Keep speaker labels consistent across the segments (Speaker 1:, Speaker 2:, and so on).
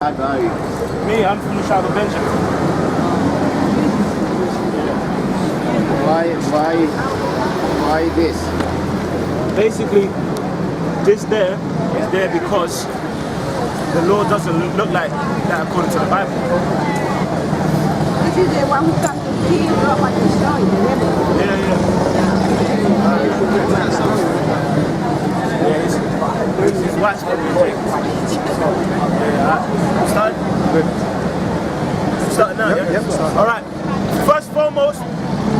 Speaker 1: Me, I'm from the tribe of Benjamin.
Speaker 2: Why this?
Speaker 1: Basically, this there is there because the law doesn't look like that according to the Bible.
Speaker 3: This is the one who comes to kill, rob, and destroy the devil.
Speaker 1: His wife's Start now, yeah? Alright. First and foremost,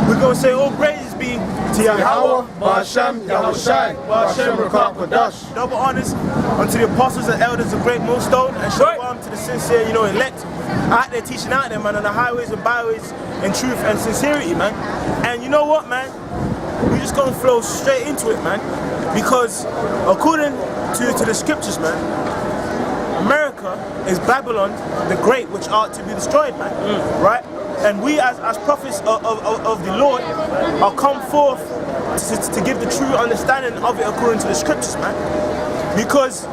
Speaker 1: we're going to say all praises be to Yahweh,
Speaker 2: Ba'ashem, Yahushai, Ba'ashem, Rakak, Kodash.
Speaker 1: double honors unto the apostles and elders of Great Millstone, and shalom to the sincere, elect out there teaching out there, man, on the highways and byways in truth and sincerity, man. And you know what, man? We're just going to flow straight into it, man. Because according to the scriptures, man, America is Babylon the Great, which ought to be destroyed, man. Right? And we as prophets of the Lord are come forth to give the true understanding of it according to the scriptures, man. Because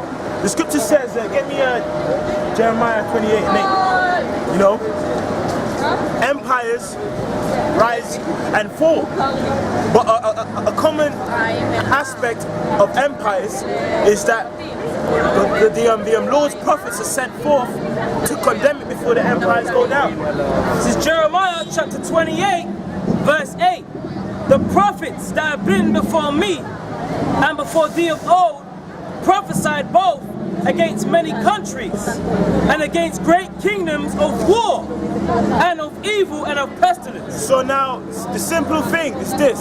Speaker 1: the scripture says, get me Jeremiah 28:8. Empires rise and fall. But a common aspect of empires is that the Lord's prophets are sent forth to condemn it before the empires go down.
Speaker 4: This is Jeremiah chapter 28, verse 8. The prophets that have been before me and before thee of old prophesied both against many countries and against great kingdoms of war and of evil and of pestilence.
Speaker 1: So now, the simple thing is this.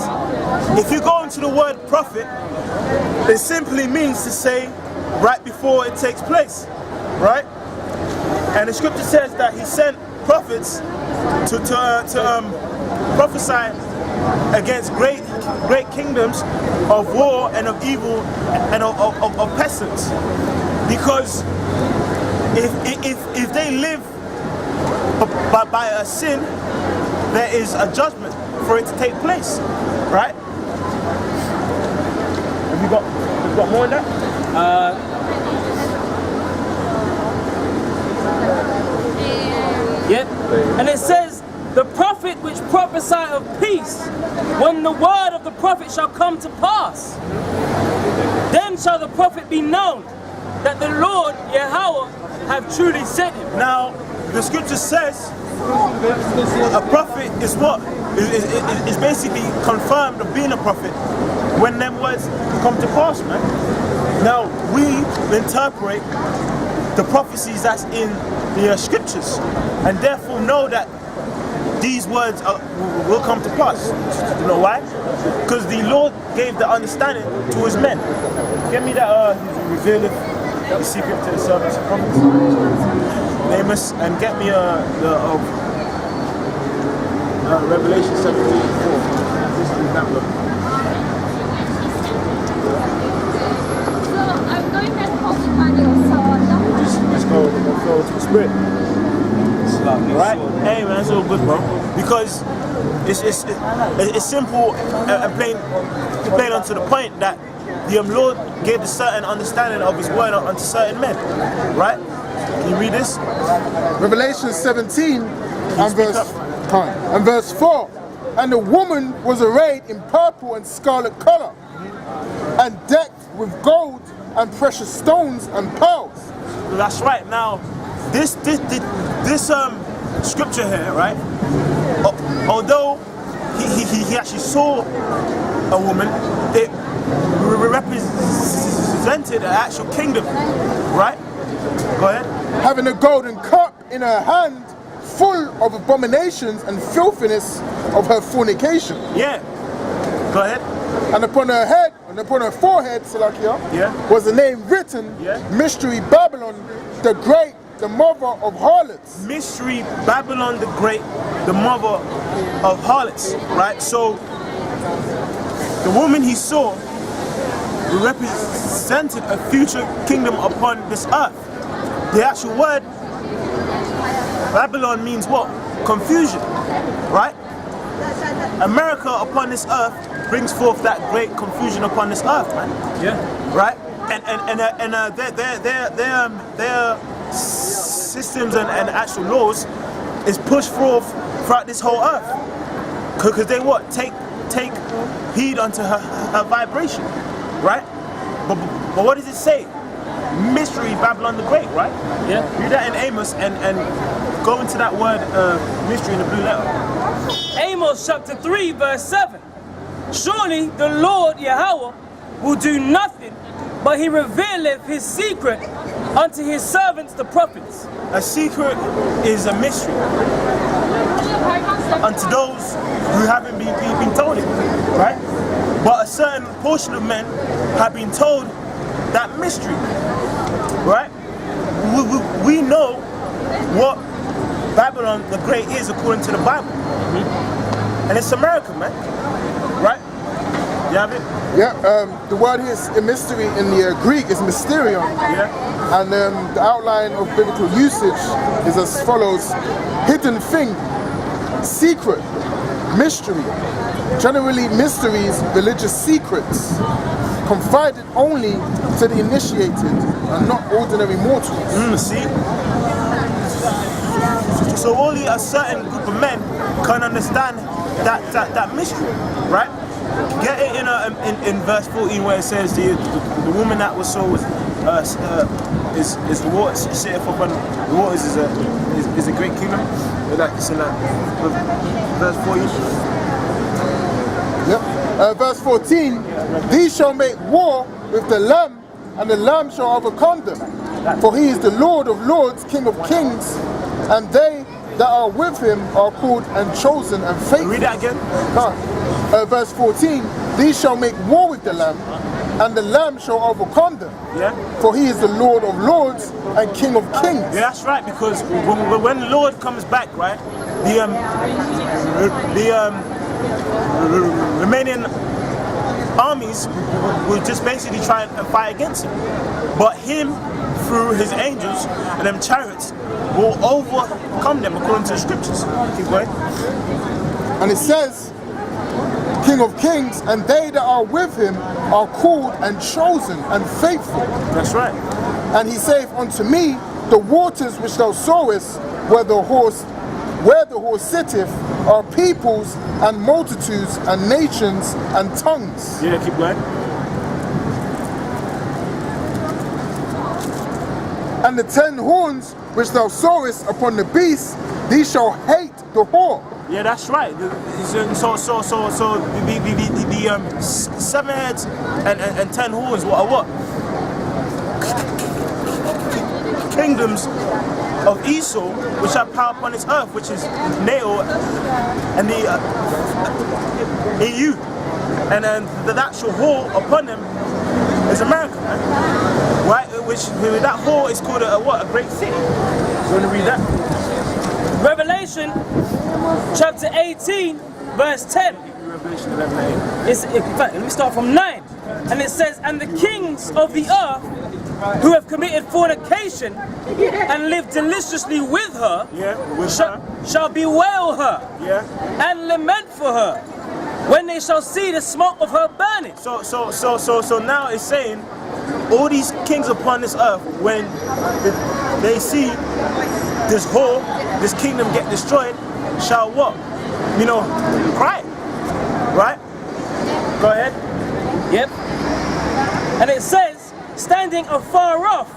Speaker 1: If you go into the word prophet, it simply means to say right before it takes place, right? And the scripture says that he sent prophets to prophesy against great kingdoms of war and of evil and of pestilence. Because if they live by a sin, there is a judgment for it to take place, right? Have you got more on that?
Speaker 4: Yep. And it says, the prophet which prophesied of peace, when the word of the prophet shall come to pass, then shall the prophet be known that the Lord Yahweh have truly sent him.
Speaker 1: Now, the scripture says a prophet is what? Is basically confirmed of being a prophet when them words come to pass, man. Now, we interpret the prophecies that's in the scriptures and therefore know that these words will come to pass. You know why? Because the Lord gave the understanding to his men. Get me that revealeth the secret to the servants of prophets. Amos, and get me Revelation 17:4. This is that book.
Speaker 3: So I'm going back home with money or so.
Speaker 1: Let's go to the spirit. Right? Hey man, it's all good, bro. Because it's simple and plain onto the point that the Lord gave a certain understanding of his word unto certain men. Right? Can you read this?
Speaker 2: Revelation 17 and verse 4. And the woman was arrayed in purple and scarlet color, and decked with gold and precious stones and pearls.
Speaker 1: That's right. Now, this scripture here, right? Although he actually saw a woman, it represented an actual kingdom, right? Go ahead.
Speaker 2: Having a golden cup in her hand, full of abominations and filthiness of her fornication.
Speaker 1: Yeah. Go ahead.
Speaker 2: And upon her head, and upon her forehead, Salakia, was the name written, Mystery Babylon, the Great, the mother of harlots.
Speaker 1: Mystery Babylon the Great, the mother of harlots, right? So, the woman he saw represented a future kingdom upon this earth. The actual word Babylon means what? Confusion, right? America upon this earth brings forth that great confusion upon this earth, man. Yeah. Right? And they're systems and actual laws is pushed forth throughout this whole earth. Because they what? Take heed unto her vibration, right? But what does it say? Mystery Babylon the Great, right?
Speaker 4: Yeah.
Speaker 1: Read that in Amos and go into that word mystery in the blue letter.
Speaker 4: Amos chapter 3 verse 7. Surely the Lord Yahweh will do nothing, but he revealeth his secret unto his servants the prophets.
Speaker 1: A secret is a mystery unto those who haven't been told it, right? But a certain portion of men have been told that mystery, right? We know what Babylon the Great is according to the Bible. And it's America, man, right? You have it?
Speaker 2: Yeah, the word here is a mystery in the Greek is mysterion.
Speaker 1: Yeah.
Speaker 2: And the outline of biblical usage is as follows: hidden thing, secret, mystery. Generally mysteries, religious secrets, confided only to the initiated and not ordinary mortals.
Speaker 1: See? So only a certain group of men can understand that mystery, right? Get it in verse 14 where it says the woman that was so is the water sitteth upon the waters is a great kingdom. Like it's in that verse 14.
Speaker 2: Yep. Verse 14, these shall make war with the Lamb, and the Lamb shall overcome them. For he is the Lord of lords, King of kings, and they that are with him are called and chosen and faithful.
Speaker 1: Read that again.
Speaker 2: Verse 14, these shall make war with the Lamb, and the Lamb shall overcome them.
Speaker 1: Yeah.
Speaker 2: For he is the Lord of lords and King of kings.
Speaker 1: Yeah, that's right, because when the Lord comes back, right, the remaining armies will just basically try and fight against him. But him, through his angels and them chariots, will overcome them according to the scriptures. Keep going.
Speaker 2: And it says, King of kings, and they that are with him are called and chosen and faithful.
Speaker 1: That's right.
Speaker 2: And he saith unto me, the waters which thou sawest, where the horse sitteth, are peoples and multitudes and nations and tongues.
Speaker 1: Yeah, keep going.
Speaker 2: And the 10 horns which thou sawest upon the beast, these shall hate the whore.
Speaker 1: Yeah, that's right. So the 7 heads and 10 horns. What are what? Kingdoms of Esau, which have power upon this earth, which is NATO and the EU, and then the actual whore upon them is America, man. Right? Which that whore is called a great city. You want to read that?
Speaker 4: Revelation chapter 18 verse 10.
Speaker 1: Revelation 11:8.
Speaker 4: In fact, let me start from 9. And it says, and the kings of the earth who have committed fornication and lived deliciously with her, shall bewail her, and lament for her when they shall see the smoke of her burning.
Speaker 1: So now it's saying all these kings upon this earth, when they see this whole, this kingdom get destroyed, shall what? You know, cry. Right? Go ahead.
Speaker 4: Yep. And it says, standing afar off,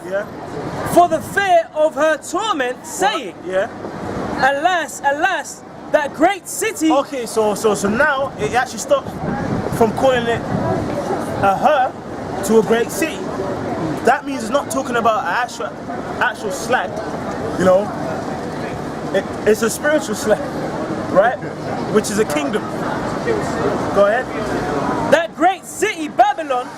Speaker 4: for the fear of her torment, saying, alas, alas, that great city.
Speaker 1: Okay, so now it actually stops from calling it a her to a great city. That means it's not talking about an actual slag, you know. It's a spiritual slag, right? Which is a kingdom. Go ahead.
Speaker 4: That great city, Babylon,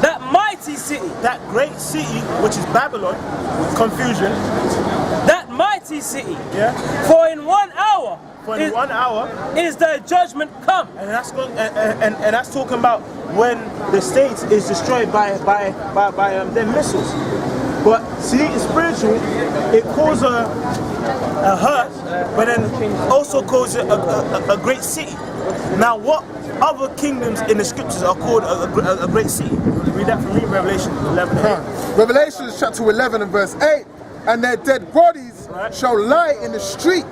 Speaker 4: that mighty city.
Speaker 1: That great city, which is Babylon, confusion.
Speaker 4: That mighty city.
Speaker 1: Yeah.
Speaker 4: For in 1 hour.
Speaker 1: In 1 hour
Speaker 4: is the judgment come.
Speaker 1: And that's and that's talking about when the state is destroyed by them missiles. But see, it's spiritual. It calls a her, but then also calls it a great city. Now, what other kingdoms in the scriptures are called a great city? Read that for me, Revelation 11:8.
Speaker 2: Revelation chapter 11 and verse 8. and their dead bodies shall lie in the street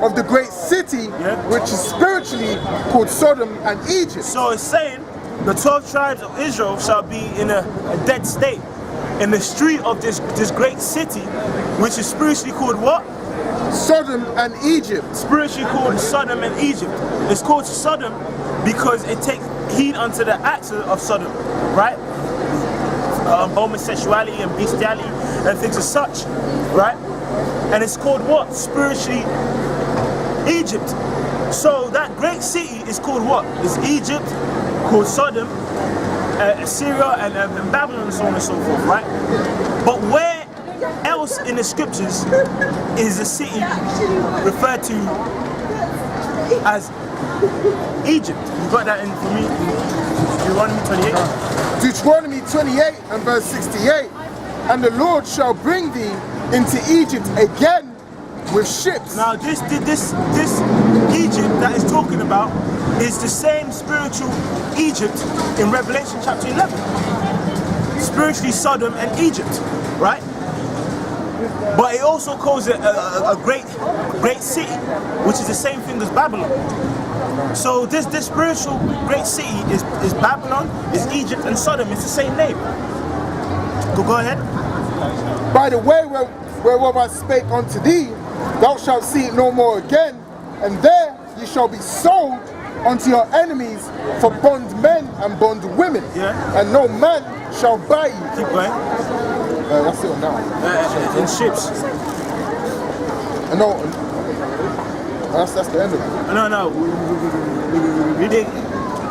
Speaker 2: of the great city, which is spiritually called Sodom and Egypt.
Speaker 1: So it's saying the 12 tribes of Israel shall be in a dead state in the street of this great city, which is spiritually called what?
Speaker 2: Sodom and Egypt.
Speaker 1: Spiritually called Sodom and Egypt. It's called Sodom because it takes heed unto the acts of Sodom, right? Homosexuality and bestiality and things as such, right? And it's called what? Spiritually Egypt. So that great city is called what? It's Egypt, called Sodom, Assyria and Babylon and so on and so forth, right? But where else in the scriptures is the city referred to as Egypt? You got that in for me? Deuteronomy 28.
Speaker 2: Deuteronomy 28 and verse 68. And the Lord shall bring thee into Egypt again with ships.
Speaker 1: Now this Egypt that is talking about is the same spiritual Egypt in Revelation chapter 11. Spiritually Sodom and Egypt, right? But it also calls it a great city, which is the same thing as Babylon. So this spiritual great city is Babylon, is Egypt and Sodom. It's the same name. Go ahead.
Speaker 2: By the way whereof I spake unto thee, thou shalt see it no more again, and there ye shall be sold unto your enemies for bondmen and bondwomen, and no man shall buy you.
Speaker 1: Keep going.
Speaker 2: That's it now.
Speaker 1: In ships.
Speaker 2: No, that's the end of it.
Speaker 1: No. Read it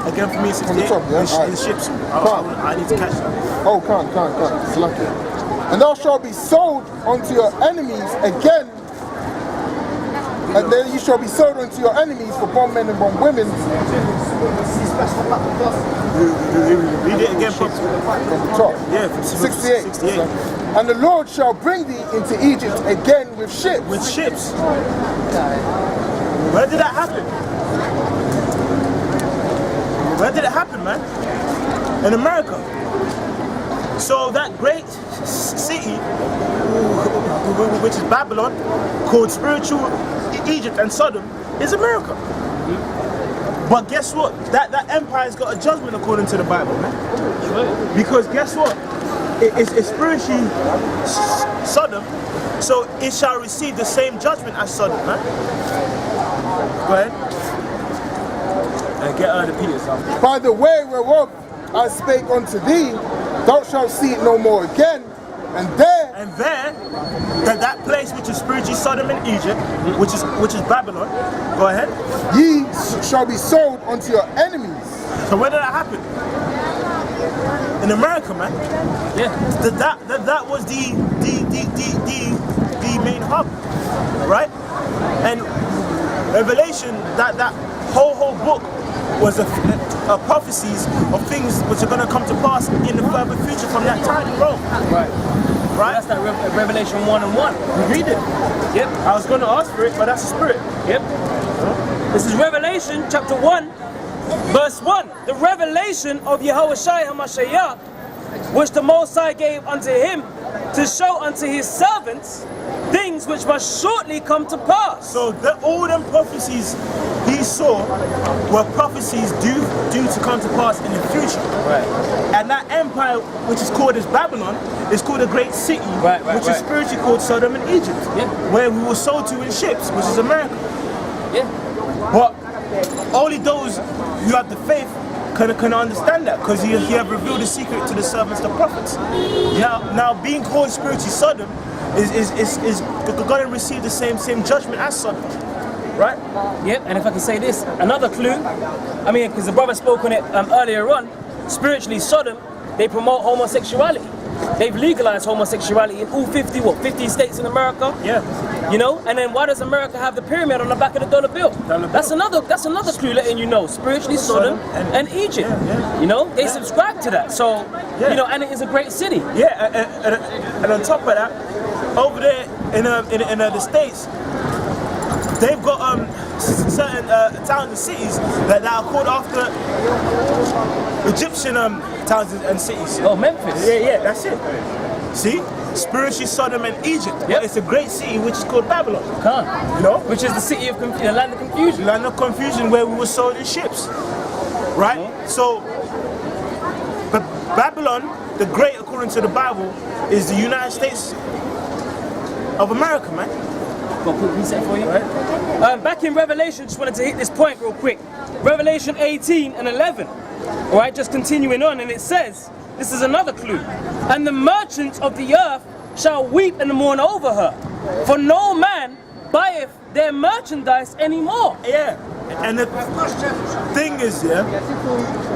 Speaker 1: again for me.
Speaker 2: From the top, yeah?
Speaker 1: In ships. I need to catch that.
Speaker 2: Oh, can't. It's lucky. And thou shalt be sold unto your enemies again. And then you shall be sold unto your enemies for bondmen and bondwomen.
Speaker 1: Read it again from
Speaker 2: the top.
Speaker 1: Yeah, from
Speaker 2: 68. And the Lord shall bring thee into Egypt again with ships.
Speaker 1: With ships. Where did that happen? Where did it happen, man? In America. So that great city, which is Babylon, called spiritual Egypt and Sodom, is America. But guess what? That empire's got a judgment according to the Bible, man. Because guess what? It's spiritually Sodom, so it shall receive the same judgment as Sodom, man. Go ahead. And get out of Peter's house.
Speaker 2: By the way whereof I spake unto thee, thou shalt see it no more again, and there that place which is spiritually Sodom and Egypt, which is Babylon. Go ahead. Ye shall be sold unto your enemies.
Speaker 1: So where did that happen? In America, man.
Speaker 4: Yeah.
Speaker 1: That was the main hub, right? And Revelation, that whole book was a prophecies of things which are going to come to pass in the further future from that time in Rome. Right?
Speaker 4: That's that Revelation 1 and 1.
Speaker 1: You read it.
Speaker 4: Yep.
Speaker 1: I was going to ask for it, but that's the spirit.
Speaker 4: Yep. This is Revelation chapter 1, verse 1. The revelation of Yahushua HaMashiach, which the Most High gave unto him to show unto his servants things which must shortly come to pass.
Speaker 1: So all them prophecies he saw were prophecies due to come to pass in the future.
Speaker 4: Right.
Speaker 1: And that empire, which is called as Babylon, is called a great city, which is spiritually called Sodom and Egypt, where we were sold to in ships, which is America.
Speaker 4: Yeah.
Speaker 1: But only those who have the faith can understand that, because he have revealed the secret to the servants, the prophets. Now being called spiritually Sodom is going to receive the same judgment as Sodom, right?
Speaker 4: Yep. And if I can say this, another clue. I mean, because the brother spoke on it earlier on. Spiritually Sodom, they promote homosexuality. They've legalized homosexuality in all 50 states in America.
Speaker 1: Yeah.
Speaker 4: You know, and then why does America have the pyramid on the back of the dollar bill? That's another clue letting you know. Spiritually Sodom and Egypt. You know, they subscribe to that. So, you know, and it is a great city.
Speaker 1: Yeah, and on top of that, over there in the States, they've got certain towns and cities that are called after Egyptian towns and cities.
Speaker 4: Oh, Memphis.
Speaker 1: Yeah, that's it. See? spiritually Sodom and Egypt. But it's a great city which is called Babylon. You know?
Speaker 4: Which is the city of the land of confusion.
Speaker 1: Land of confusion where we were sold in ships. Right? So, but Babylon, the great according to the Bible, is the United States of America, man.
Speaker 4: Got a quick reset for you. Right. Back in Revelation, just wanted to hit this point real quick. Revelation 18 and 11. All right, just continuing on, and it says, this is another clue. And the merchants of the earth shall weep and mourn over her, for no man buyeth their merchandise anymore.
Speaker 1: Yeah. And the thing is, yeah,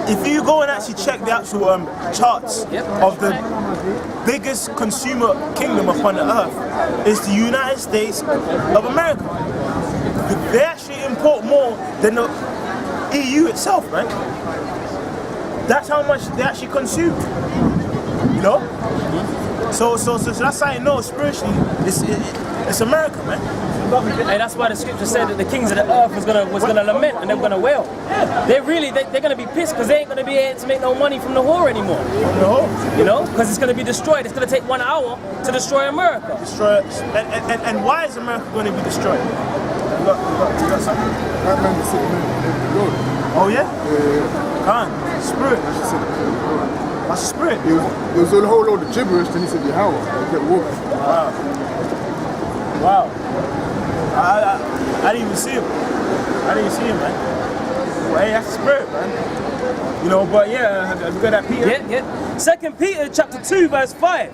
Speaker 1: if you go and actually check the actual charts of the biggest consumer kingdom upon the earth, is the United States of America. They actually import more than the EU itself, man. That's how much they actually consume. You know? So that's how you know spiritually it's America, man.
Speaker 4: And that's why the scripture said that the kings of the earth was gonna lament and they were gonna wail. They're gonna be pissed because they ain't gonna be able to make no money from the whore anymore.
Speaker 1: No.
Speaker 4: You know, because it's gonna be destroyed. It's gonna take 1 hour to destroy America.
Speaker 1: Destroy it. And why is America going to be destroyed? You got something?
Speaker 2: That man is sitting in the Lord.
Speaker 1: Oh yeah? Can't. Spirit. That's the spirit.
Speaker 2: It was a whole load of gibberish, then he said Yahweh. He kept walking.
Speaker 1: Wow. I didn't even see him. Man. Well, hey, that's the spirit, man. You know, but yeah, look at that Peter.
Speaker 4: Yeah. 2 Peter chapter 2 verse 5.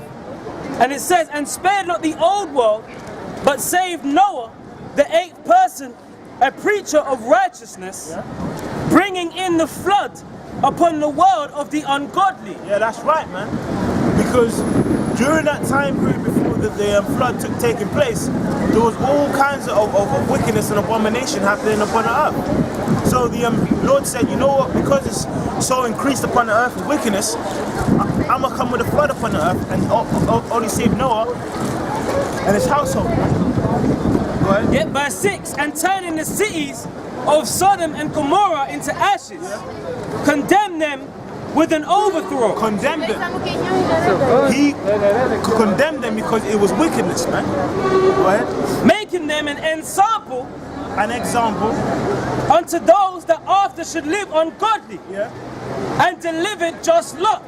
Speaker 4: And it says, and spared not the old world, but saved Noah, the 8th person, a preacher of righteousness, bringing in the flood upon the world of the ungodly.
Speaker 1: Yeah, that's right, man. Because during that time period before the flood taking place, there was all kinds of wickedness and abomination happening upon the earth. So the Lord said, you know what, because it's so increased upon the earth with wickedness, I'm going to come with a flood upon the earth and only save Noah and his household. Go ahead.
Speaker 4: Yeah, verse 6, and turning the cities of Sodom and Gomorrah into ashes, condemn them with an overthrow.
Speaker 1: Condemned them. He condemned them because it was wickedness, man. Go ahead.
Speaker 4: Making them an example unto those that after should live ungodly, and delivered just Lot,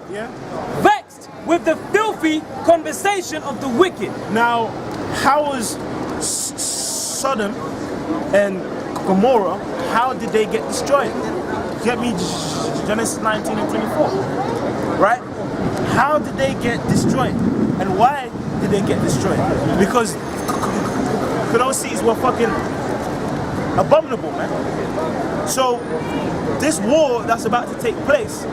Speaker 4: vexed with the filthy conversation of the wicked.
Speaker 1: Now, how was Sodom and Gomorrah, how did they get destroyed? Get me Genesis 19 and 24, right? How did they get destroyed? And why did they get destroyed? Because those cities were fucking abominable, man. So this war that's about to take place,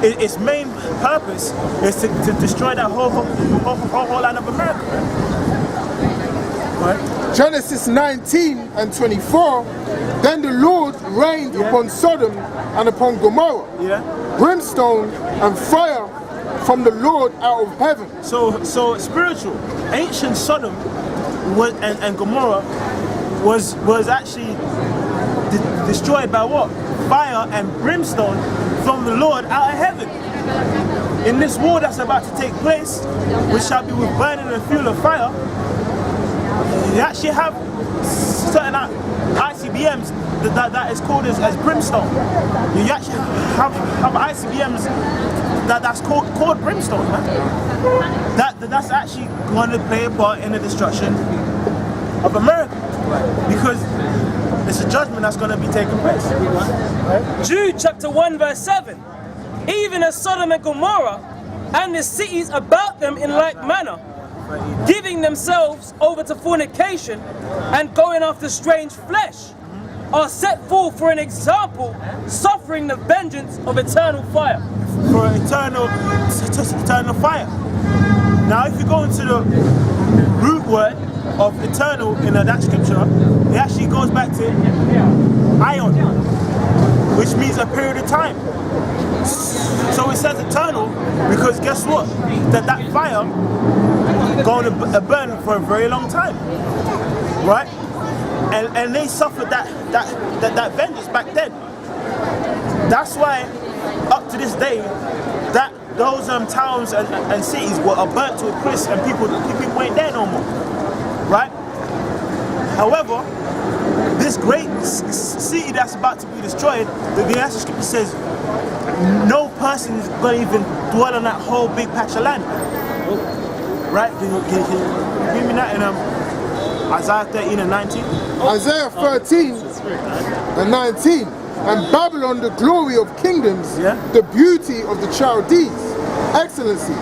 Speaker 1: its main purpose is to destroy that whole land of America, man. Right?
Speaker 2: Genesis 19 and 24, then the Lord rained upon Sodom and upon Gomorrah, brimstone and fire from the Lord out of heaven.
Speaker 1: So spiritual, ancient Sodom and Gomorrah was actually destroyed by what? Fire and brimstone from the Lord out of heaven. In this war that's about to take place, which shall be with burning and fuel of fire, you actually have certain ICBMs that is called as brimstone. You actually have ICBMs that's called brimstone, man. That's actually going to play a part in the destruction of America, because it's a judgment that's going to be taking place. Right?
Speaker 4: Jude chapter 1 verse 7. Even as Sodom and Gomorrah and the cities about them in like manner, giving themselves over to fornication and going after strange flesh, are set forth for an example, suffering the vengeance of eternal fire.
Speaker 1: For eternal fire. Now if you go into the root word of eternal in that scripture, it actually goes back to ion, which means a period of time. So it says eternal because guess what? That fire going to burn for a very long time, right? And they suffered that vengeance back then. That's why up to this day, that those towns and cities were burnt to a crisp, and people ain't there no more, right? However, this great city that's about to be destroyed, the actual scripture says no person is going to even dwell on that whole big patch of land, right? Can you give me that in Isaiah 13 and 19?
Speaker 2: Isaiah 13 and 19. And Babylon, the glory of kingdoms,
Speaker 1: Yeah.
Speaker 2: the beauty of the Chaldees, excellency,